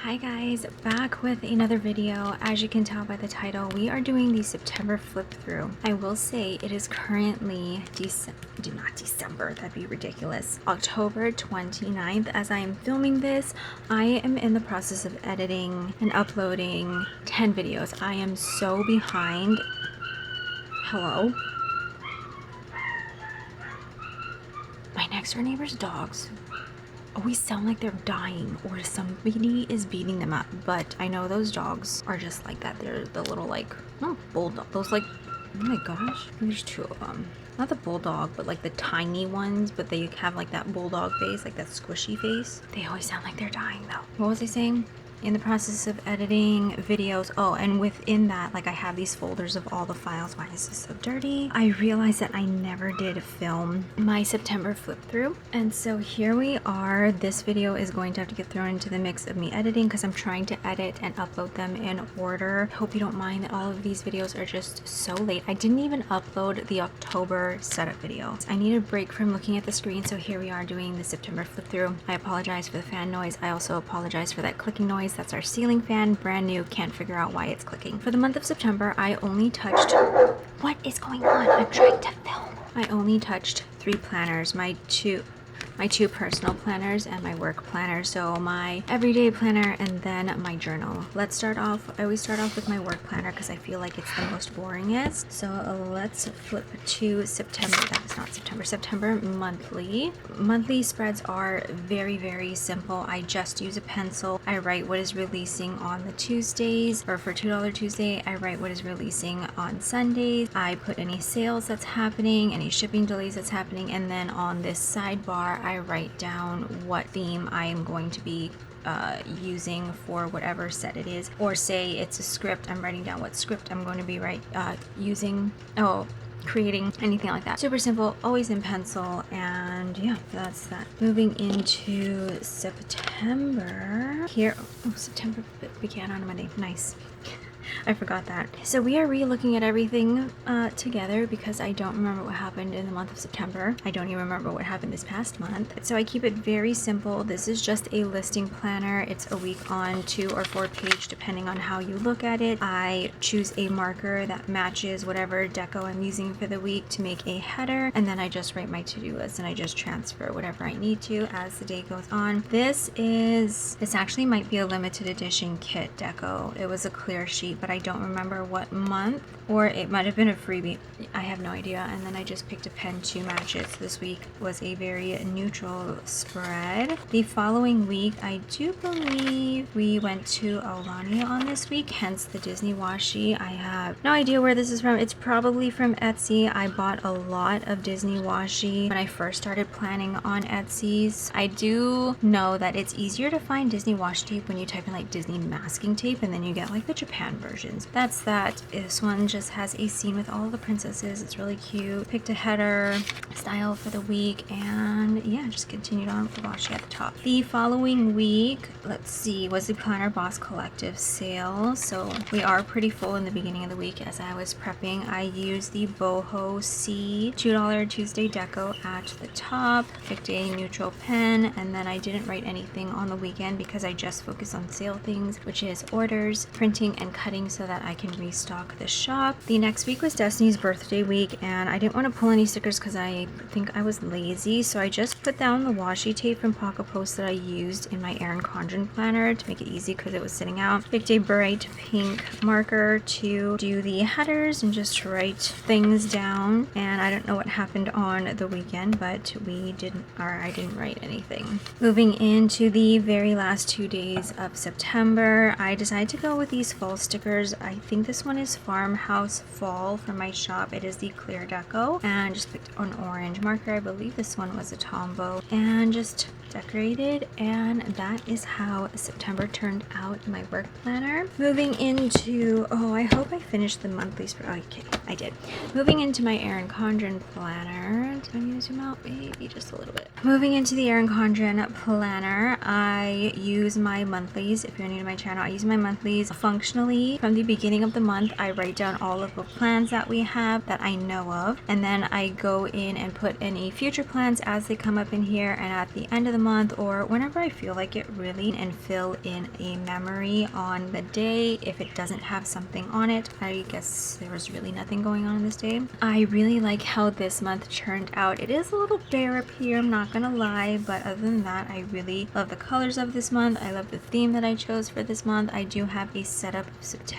Hi guys, back with another video. As you can tell by the title, we are doing the September flip through. I will say it is currently not December, that'd be ridiculous. October 29th. As I am filming this, I am in the process of editing and uploading 10 videos. I am so behind. Hello? My next door neighbor's dogs always sound like they're dying or somebody is beating them up, but I know those dogs are just like that. They're the little, like, not bulldog, those, like, oh my gosh, there's two of them. Not the bulldog, but like the tiny ones, but they have like that bulldog face, like that squishy face. They always sound like they're dying though. What was I saying? In the process of editing videos. Oh, and within that, like, I have these folders of all the files. Why is this so dirty? I realized that I never did film my September flip through, and so here we are. This video is going to have to get thrown into the mix of me editing because I'm trying to edit and upload them in order. Hope you don't mind that all of these videos are just so late. I didn't even upload the October setup video. I need a break from looking at the screen, so here we are doing the September flip through. I apologize for the fan noise. I also apologize for that clicking noise. That's our ceiling fan, brand new, can't figure out why it's clicking. For the month of September, I only touched, what is going on? I'm trying to film. I only touched 3 planners, my two personal planners and my work planner. So my everyday planner and then my journal. Let's start off, I always start off with my work planner because I feel like it's the most boringest. So let's flip to September. That is not September. September monthly. Monthly spreads are very, very simple. I just use a pencil. I write what is releasing on the Tuesdays, or for $2 Tuesday, I write what is releasing on Sundays. I put any sales that's happening, any shipping delays that's happening, and then on this sidebar, I write down what theme I am going to be using for whatever set it is. Or say it's a script, I'm writing down what script I'm going to be creating, anything like that. Super simple, always in pencil, and yeah, that's that. Moving into September. Here, oh, September began on a Monday. Nice. I forgot that. So we are re-looking at everything together because I don't remember what happened in the month of September. I don't even remember what happened this past month. So I keep it very simple. This is just a listing planner. It's a week on 2 or 4 page depending on how you look at it. I choose a marker that matches whatever deco I'm using for the week to make a header, and then I just write my to-do list and I just transfer whatever I need to as the day goes on. This actually might be a limited edition kit deco. It was a clear sheet, but I don't remember what month, or it might have been a freebie. I have no idea. And then I just picked a pen to match it. So this week was a very neutral spread. The following week, I do believe we went to Aulani on this week, hence the Disney washi. I have no idea where this is from. It's probably from Etsy. I bought a lot of Disney washi when I first started planning on Etsy's. I do know that it's easier to find Disney washi tape when you type in like Disney masking tape, and then you get like the Japan versions. That's that. This one just has a scene with all the princesses. It's really cute. Picked a header style for the week, and yeah, just continued on with the washi at the top. The following week, let's see, was the Planner Boss Collective sale. So we are pretty full in the beginning of the week. As I was prepping, I used the Boho C $2 Tuesday deco at the top. Picked a neutral pen, and then I didn't write anything on the weekend because I just focused on sale things, which is orders, printing, and cutting so that I can restock the shop. The next week was Destiny's birthday week, and I didn't want to pull any stickers because I think I was lazy, so I just put down the washi tape from Pocket Post that I used in my Erin Condren planner to make it easy because it was sitting out. Picked a bright pink marker to do the headers and just write things down, and I don't know what happened on the weekend, but I didn't write anything. Moving into the very last 2 days of September, I decided to go with these fall stickers. I think this one is Farmhouse Fall from my shop. It is the clear deco, and just picked an orange marker. I believe this one was a Tombow, and just decorated, and that is how September turned out in my work planner. Moving into, oh, I hope I finished the monthly spread. Okay, I did. Moving into my Erin Condren planner. Do I need to zoom out? Maybe just a little bit. Moving into the Erin Condren planner, I use my monthlies. If you're new to my channel, I use my monthlies functionally from from the beginning of the month, I write down all of the plans that we have that I know of, and then I go in and put any future plans as they come up in here, and at the end of the month or whenever I feel like it, really, and fill in a memory on the day if it doesn't have something on it. I guess there was really nothing going on this day. I really like how this month turned out. It is a little bare up here, I'm not gonna lie, but other than that, I really love the colors of this month. I love the theme that I chose for this month. I do have a setup of September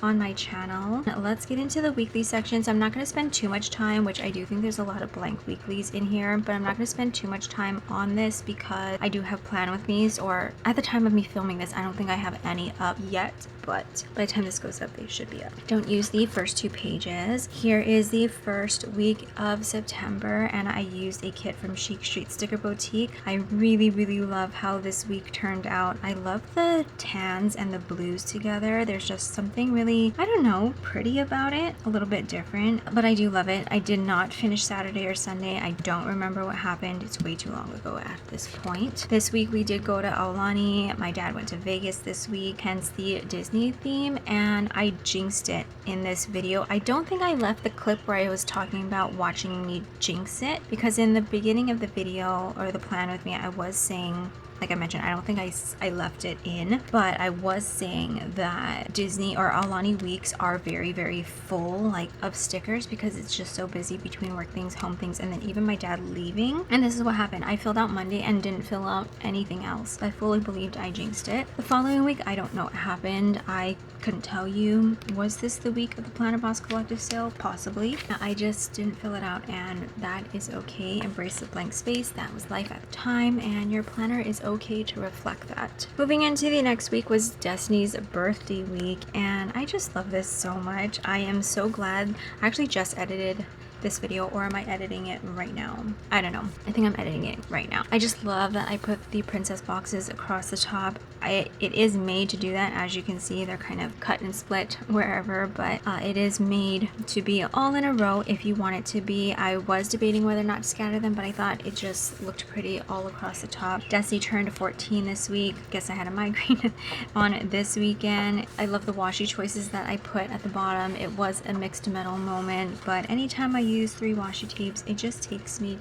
on my channel. Now, let's get into the weekly sections. I'm not going to spend too much time, which I do think there's a lot of blank weeklies in here, but I'm not going to spend too much time on this because I do have plan with me's, or at the time of me filming this, I don't think I have any up yet, but by the time this goes up, they should be up. Don't use the first 2 pages. Here is the first week of September, and I used a kit from Chic Street Sticker Boutique. I really love how this week turned out. I love the tans and the blues together. There's just something really, I don't know, pretty about it. A little bit different, but I do love it. I did not finish Saturday or Sunday. I don't remember what happened. It's way too long ago at this point. This week we did go to Aulani. My dad went to Vegas this week, hence the Disney theme, and I jinxed it in this video. I don't think I left the clip where I was talking about watching me jinx it, because in the beginning of the video, or the plan with me, I was saying, like I mentioned, I don't think I left it in, but I was saying that Disney or Aulani weeks are very full, like, of stickers, because it's just so busy between work things, home things, and then even my dad leaving. And this is what happened. I filled out Monday and didn't fill out anything else. I fully believed I jinxed it. The following week, I don't know what happened. I couldn't tell you. Was this the week of the Planner Boss collective sale? Possibly. I just didn't fill it out, and that is okay. Embrace the blank space. That was life at the time, and your planner is okay to reflect that. Moving into the next week was Destiny's birthday week, and I just love this so much. I am so glad. I actually just edited this video, or am I editing it right now? I don't know. I think I'm editing it right now. I just love that I put the princess boxes across the top. It is made to do that. As you can see, they're kind of cut and split wherever, but it is made to be all in a row if you want it to be. I was debating whether or not to scatter them, but I thought it just looked pretty all across the top. Desi turned 14 this week. Guess I had a migraine on this weekend. I love the washi choices that I put at the bottom. It was a mixed metal moment, but anytime I use 3 washi tapes, it just takes me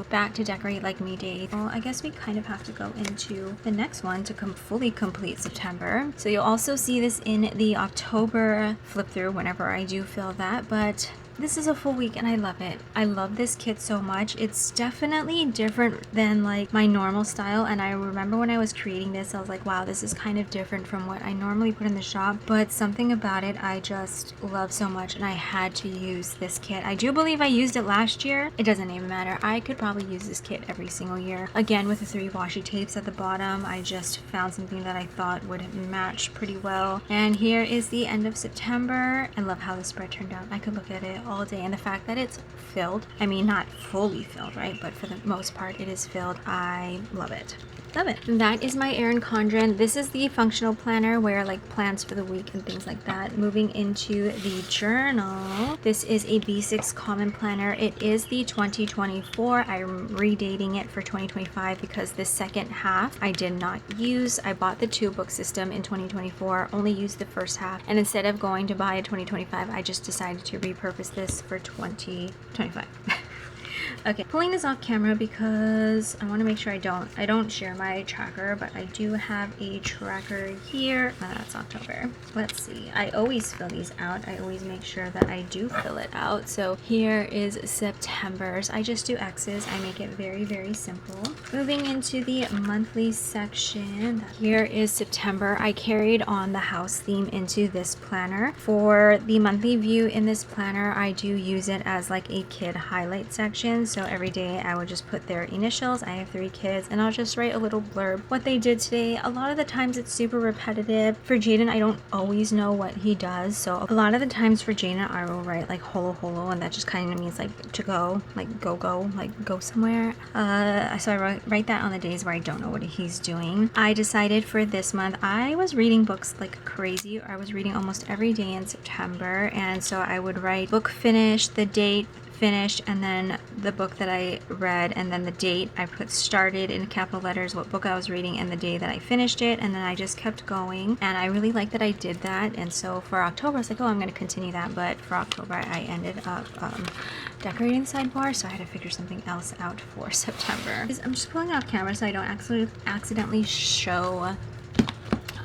back to Decorate Like Me Day. Well, I guess we kind of have to go into the next one to fully complete September. So you'll also see this in the October flip through whenever I do fill that, but this is a full week and I love it. I love this kit so much. It's definitely different than like my normal style, and I remember when I was creating this, I was like, wow, this is kind of different from what I normally put in the shop, but something about it I just love so much, and I had to use this kit. I do believe I used it last year. It doesn't even matter. I could probably use this kit every single year. Again, with the 3 washi tapes at the bottom, I just found something that I thought would match pretty well. And here is the end of September. I love how the spread turned out. I could look at it all day, and the fact that it's filled, I mean, not fully filled, right, but for the most part it is filled. I love it. Love it. That is my Erin Condren. This is the functional planner where like plans for the week and things like that. Moving into the journal, this is a B6 common planner. It is the 2024. I'm redating it for 2025 because the second half I did not use. I bought the 2-book system in 2024, only used the first half, and instead of going to buy a 2025, I just decided to repurpose this for 2025. Okay, pulling this off camera because I want to make sure I don't share my tracker, but I do have a tracker here. That's October. Let's see. I always fill these out. I always make sure that I do fill it out. So here is September's. I just do X's. I make it very simple. Moving into the monthly section. Here is September. I carried on the house theme into this planner. For the monthly view in this planner, I do use it as like a kid highlight section. So every day I would just put their initials. I have 3 kids, and I'll just write a little blurb what they did today. A lot of the times it's super repetitive. For Jaden, I don't always know what he does, so a lot of the times for Jaden I will write like holo holo, and that just kind of means like to go, like go, like go somewhere. So I write that on the days where I don't know what he's doing. I decided for this month I was reading books like crazy. I was reading almost every day in September, and so I would write book finish, the date, finished, and then the book that I read, and then the date. I put started in capital letters, what book I was reading, and the day that I finished it, and then I just kept going, and I really like that I did that. And so for October I was like, oh, I'm going to continue that, but for October I ended up decorating the sidebar, so I had to figure something else out for September. I'm just pulling off camera so I don't accidentally show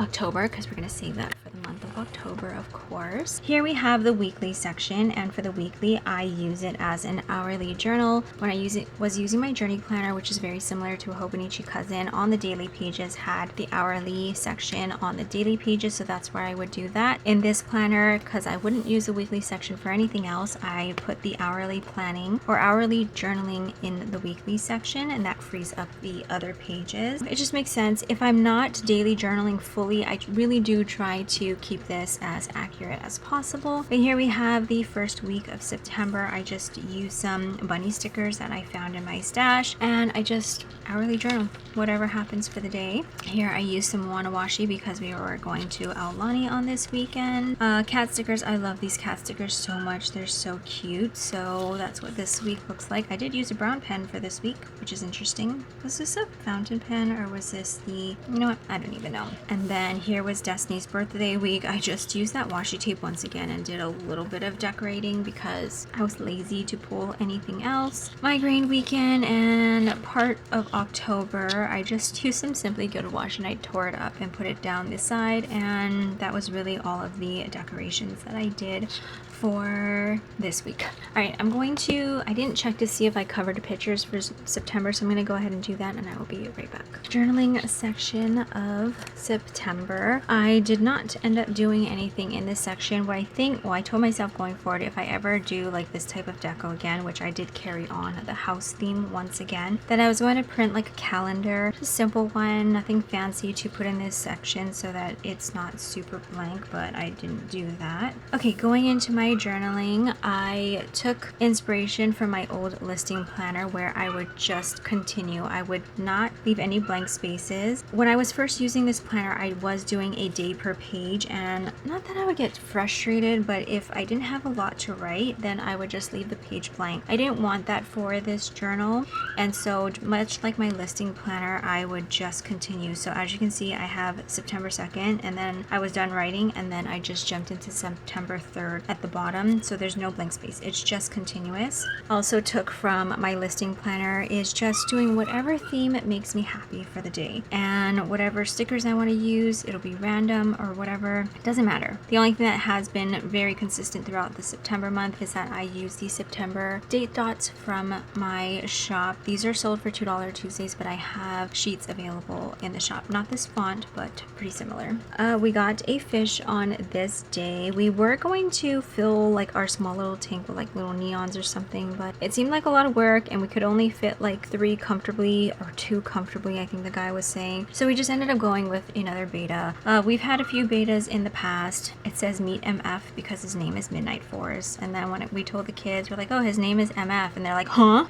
October, because we're going to save that for the month of October, of course. Here we have the weekly section, and for the weekly I use it as an hourly journal. When I was using my journey planner, which is very similar to a Hobonichi Cousin, on the daily pages had the hourly section on the daily pages, so that's where I would do that. In this planner, because I wouldn't use the weekly section for anything else, I put the hourly planning or hourly journaling in the weekly section, and that frees up the other pages. It just makes sense. If I'm not daily journaling fully, I really do try to keep this as accurate as possible. But here we have the first week of September. I just used some bunny stickers that I found in my stash, and I just hourly journal whatever happens for the day. Here I used some Wanawashi because we were going to Aulani on this weekend. Cat stickers. I love these cat stickers so much. They're so cute. So that's what this week looks like. I did use a brown pen for this week, which is interesting. Was this a fountain pen, or was this the, you know what, I don't even know. And then here was Destiny's birthday week. I just used that washi tape once again and did a little bit of decorating because I was lazy to pull anything else. Migraine weekend and part of October, I just used some Simply Good washi and I tore it up and put it down this side, and that was really all of the decorations that I did for this week. Alright, I didn't check to see if I covered pictures for September, so I'm going to go ahead and do that, and I will be right back. Journaling section of September. I did not end up doing anything in this section. What I think, well, I told myself going forward, if I ever do like this type of deco again, which I did carry on the house theme once again, that I was going to print like a calendar, just a simple one, nothing fancy to put in this section so that it's not super blank, but I didn't do that. Okay, going into my journaling, I took inspiration from my old listing planner where I would just continue. I would not leave any blank spaces. When I was first using this planner, I was doing a day per page, and not that I would get frustrated, but if I didn't have a lot to write, then I would just leave the page blank. I didn't want that for this journal, and so much like my listing planner, I would just continue. So as you can see, I have September 2nd, and then I was done writing, and then I just jumped into September 3rd at the bottom, so there's no blank space. It's just continuous. Also took from my listing planner is just doing whatever theme makes me happy for the day, and whatever stickers I want to use, it'll be random or whatever, it doesn't matter. The only thing that has been very consistent throughout the September month is that I use the September date dots from my shop. These are sold for $2 Tuesdays, but I have sheets available in the shop. Not this font, but pretty similar. We got a fish on this day. We were going to fill like our small little tank with like little neons or something, but it seemed like a lot of work, and we could only fit like 3 comfortably, or 2 comfortably, I think the guy was saying. So we just ended up going with another beta. We've had a few betas in the past. It says Meet MF because his name is Midnight Forest, and then when we told the kids, we're like, oh, his name is MF, and they're like, huh?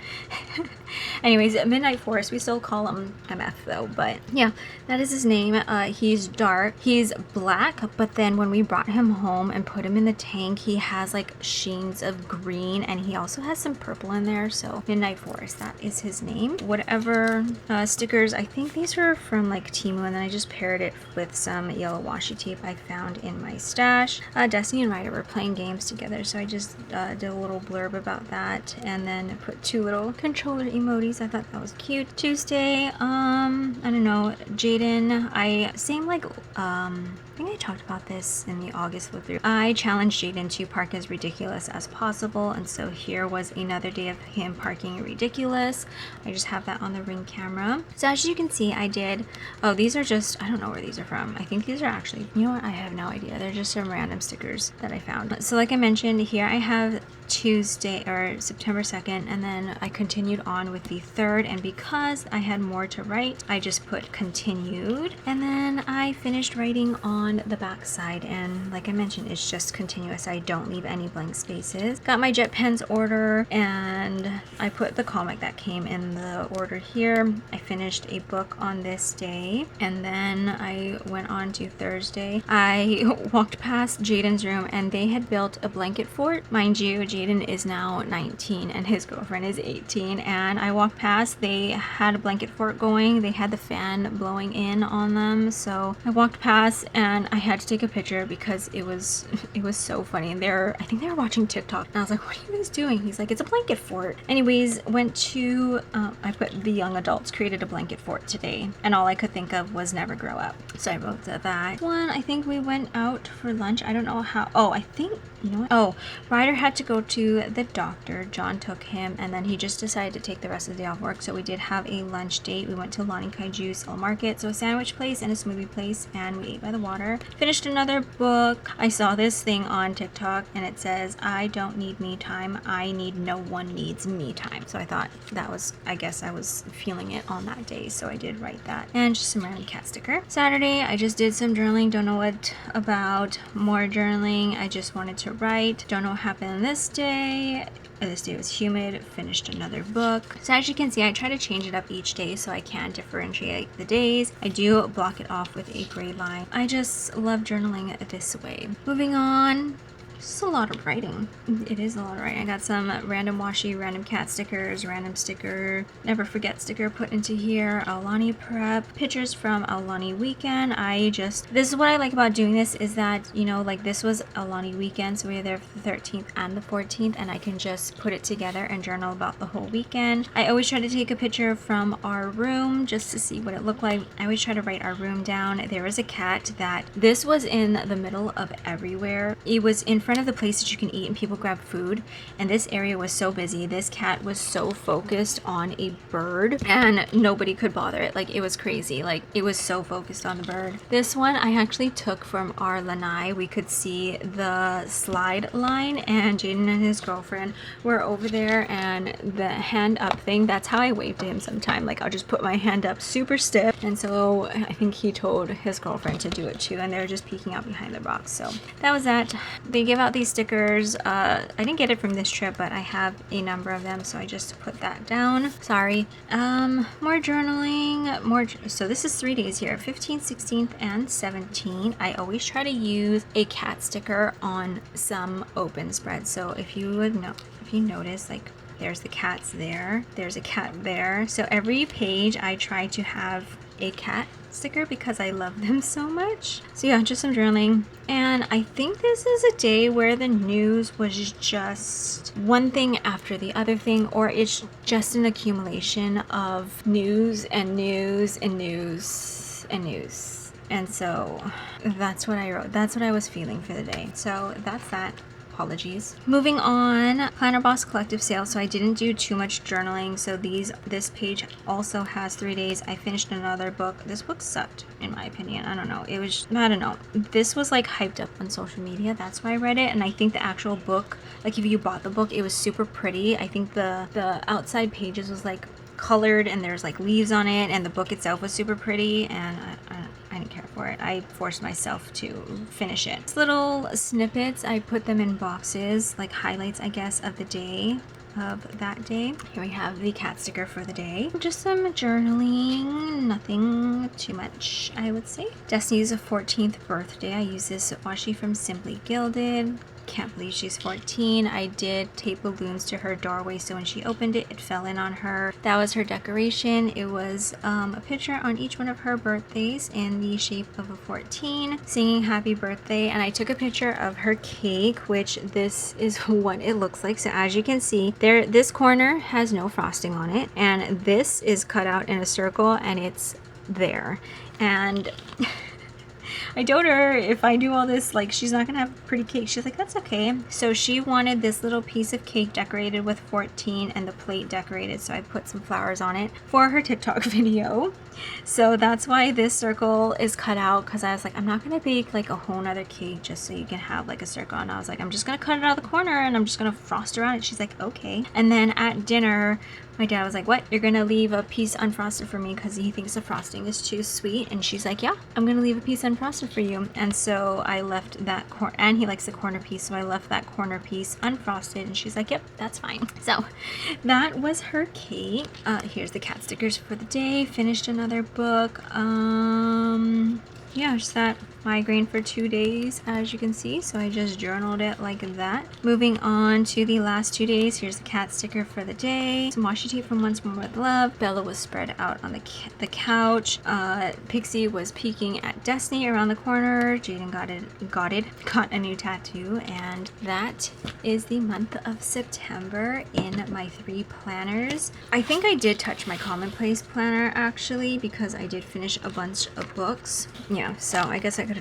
Anyways, Midnight Forest, we still call him MF though, but yeah, that is his name. He's dark, he's black, but then when we brought him home and put him in the tank, he has like sheens of green, and he also has some purple in there, so Midnight Forest, that is his name. Whatever stickers, I think these were from like Temu, and then I just paired it with some yellow washi tape I found in my stash. Destiny and Ryder were playing games together, so I just did a little blurb about that, and then put 2 little controller emojis. I thought that was cute. Tuesday, I don't know, Jaden, I think I talked about this in the August flip through. I challenged Jaden to park as ridiculous as possible, and so here was another day of him parking ridiculous. I just have that on the Ring camera. So as you can see, I did, oh, these are just, I don't know where these are from. I think these are actually, you know what, I have no idea. They're just some random stickers that I found. So like I mentioned, here I have Tuesday, or September 2nd, and then I continued on with the 3rd, and because I had more to write, I just put continued, and then I finished writing on on the back side, and like I mentioned, it's just continuous. I don't leave any blank spaces. Got my jet pens order, and I put the comic that came in the order here. I finished a book on this day, and then I went on to Thursday. I walked past Jaden's room, and they had built a blanket fort. Mind you, Jaden is now 19 and his girlfriend is 18, and I walked past, they had a blanket fort going. They had the fan blowing in on them, so I walked past and I had to take a picture because it was so funny. I think they were watching TikTok, and I was like, what are you guys doing? He's like, it's a blanket fort. Anyways, went to I put the young adults created a blanket fort today, and all I could think of was never grow up, so I wrote that one. I think we went out for lunch. I don't know how. I think, you know what? Oh, Ryder had to go to the doctor. John took him, and then he just decided to take the rest of the day off work, so we did have a lunch date. We went to Lani Kaiju's Market, so a sandwich place and a smoothie place, and we ate by the water. Finished another book. I saw this thing on TikTok, and it says, I don't need me time, I need no one needs me time. So I thought that was, I guess I was feeling it on that day, so I did write that. And just some random cat sticker. Saturday, I just did some journaling. Don't know what about. More journaling. I just wanted to write. Don't know what happened this day. This day was humid. Finished another book. So as you can see, I try to change it up each day so I can differentiate the days. I do block it off with a gray line. I just love journaling this way. Moving on. It's a lot of writing. It is a lot of writing. I got some random washi, random cat stickers, random sticker, never forget sticker put into here, Aulani prep, pictures from Aulani weekend. This is what I like about doing this, is that, you know, like this was Aulani weekend, so we were there for the 13th and the 14th, and I can just put it together and journal about the whole weekend. I always try to take a picture from our room just to see what it looked like. I always try to write our room down. There was a cat that, this was in the middle of everywhere. It was in front of the place that you can eat and people grab food, and this area was so busy. This cat was so focused on a bird and nobody could bother it. Like, it was crazy. Like, it was so focused on the bird. This one I actually took from our lanai. We could see the slide line, and Jaden and his girlfriend were over there, and the hand up thing, that's how I wave to him sometime. Like, I'll just put my hand up super stiff, and so I think he told his girlfriend to do it too, and they were just peeking out behind the rocks. So that was that. They give out these stickers. I didn't get it from this trip, but I have a number of them, so I just put that down. Sorry. More journaling, so this is 3 days here, 15th, 16th, and 17th. I always try to use a cat sticker on some open spreads. So if you notice, like, there's the cats there, there's a cat there. So every page I try to have a cat sticker because I love them so much. So yeah, just some journaling. And I think this is a day where the news was just one thing after the other thing, or it's just an accumulation of news and news and news and news. And so that's what I wrote. That's what I was feeling for the day. So that's that. Apologies. Moving on, Planner Boss Collective sale. So I didn't do too much journaling. So this page also has 3 days. I finished another book. This book sucked, in my opinion. I don't know. This was like hyped up on social media. That's why I read it. And I think the actual book, like if you bought the book, it was super pretty. I think the outside pages was like colored and there's like leaves on it, and the book itself was super pretty, and I didn't care for it. I forced myself to finish it. These little snippets, I put them in boxes, like highlights, I guess, of the day, of that day. Here we have the cat sticker for the day. Just some journaling, nothing too much, I would say. Destiny's 14th birthday. I use this washi from Simply Gilded. Can't believe she's 14. I did tape balloons to her doorway, so when she opened it, it fell in on her. That was her decoration. It was a picture on each one of her birthdays in the shape of a 14, singing happy birthday. And I took a picture of her cake, which this is what it looks like. So as you can see there, this corner has no frosting on it, and this is cut out in a circle, and it's there. And I told her if I do all this, like, she's not gonna have a pretty cake. She's like, that's okay. So she wanted this little piece of cake decorated with 14 and the plate decorated, so I put some flowers on it for her TikTok video. So that's why this circle is cut out, because I was like, I'm not gonna bake like a whole nother cake just so you can have like a circle. And I was like, I'm just gonna cut it out of the corner and I'm just gonna frost around it. She's like, okay. And then at dinner, My dad was like, what? You're gonna leave a piece unfrosted for me because he thinks the frosting is too sweet? And she's like, yeah, I'm gonna leave a piece unfrosted for you. And so I left that and he likes the corner piece, so I left that corner piece unfrosted, and she's like, yep, that's fine. So that was her cake. Here's the cat stickers for the day. Finished another book. Yeah, just that migraine for 2 days, as you can see, so I just journaled it like that. Moving on to the last 2 days, here's the cat sticker for the day. Some washi tape from Once More with Love. Bella was spread out on the couch. Pixie was peeking at Destiny around the corner. Jaden got a new tattoo, and that is the month of September in my 3 planners. I think I did touch my Commonplace planner actually, because I did finish a bunch of books. Yeah, so I guess I could.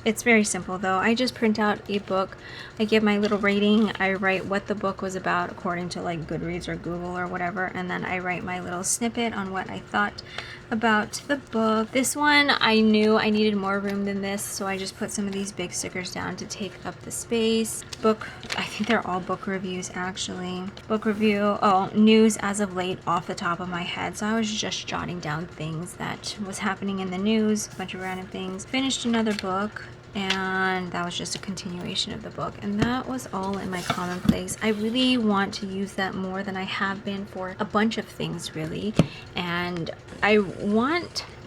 It's very simple though. I just print out a book, I give my little rating, I write what the book was about according to like Goodreads or Google or whatever, and then I write my little snippet on what I thought about the book. This one, I knew I needed more room than this, so I just put some of these big stickers down to take up the space. Book, I think they're all book reviews actually. Book review, oh, news as of late off the top of my head, so I was just jotting down things that was happening in the news, a bunch of random things. Finished another book, and that was just a continuation of the book, and that was all in my Commonplace. I really want to use that more than I have been for a bunch of things really, and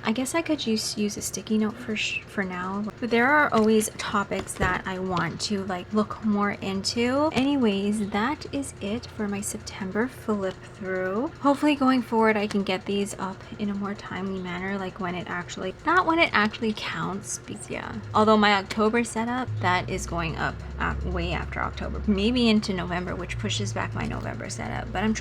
I guess I could use a sticky note for now, but there are always topics that I want to like look more into. Anyways, that is it for my September flip through. Hopefully going forward I can get these up in a more timely manner, like when it actually, not when it actually counts, because yeah, although my October setup, that is going up way after October, maybe into November, which pushes back my November setup, but I'm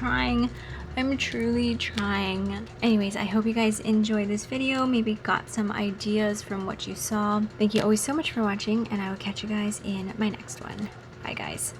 truly trying. Anyways, I hope you guys enjoyed this video, maybe got some ideas from what you saw. Thank you always so much for watching, and I will catch you guys in my next one. Bye guys.